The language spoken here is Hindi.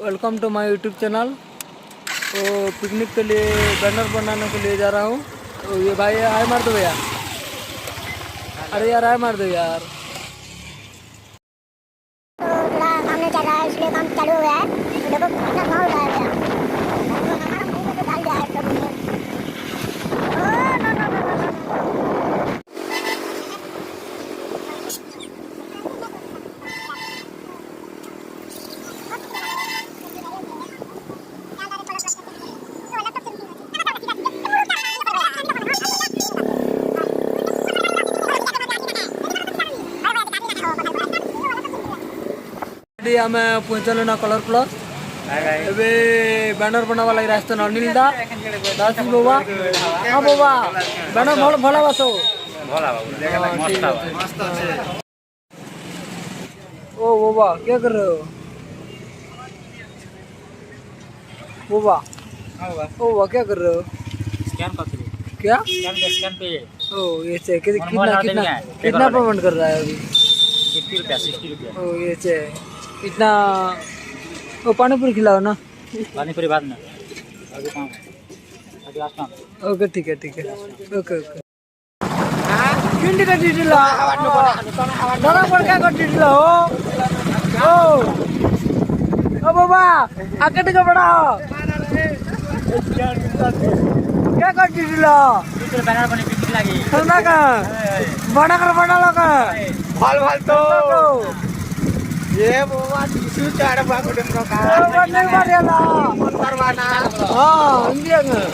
Welcome to my YouTube channel. तो पिकनिक के लिए बैनर बनाने के लिए जा रहा हूँ। तो ये भाई हाय मार दो भैया। अरे यार हाय मार दो यार। तो थोड़ा काम नहीं चल रहा है इसलिए काम चालू हो गया है। तो देखो कितना माहौल है भैया। हमारा मुंह में तो डाल दिया है सब ने। Oh no no no no. आमे पहुंचल ना कलर प्लस एबे बैनर बनावा लगी रास्ता अनिल दा दास बाबा। हाँ बाबा बैनर भल भला बातो भला बाबू मस्त मस्त है। ओ बाबा क्या कर रहे हो बाबा? ओ बाबा क्या कर रहे हो? स्कैन कर दे क्या स्कैन पे ओ ये से कितना कितना कितना पेमेंट कर रहा है अभी? 60 रुपया ओ ये से इतना। ओ पानी पूरी खिलाओ ना। पानी पूरी बाद में अभी काम है अभी आज काम। ओके ठीक है ओके ओके। किंडी का डिटेला दादा पर क्या कर डिटेला हो ओ बाबा आके टिका बड़ा क्या कर डिटेला इधर बैनर बने पिकनिक लगी सुना का बड़ा लगा भल तो ये बाबा टिशू चाड़ बाकुडन का नहीं मारेला परवाना हां इंडिया में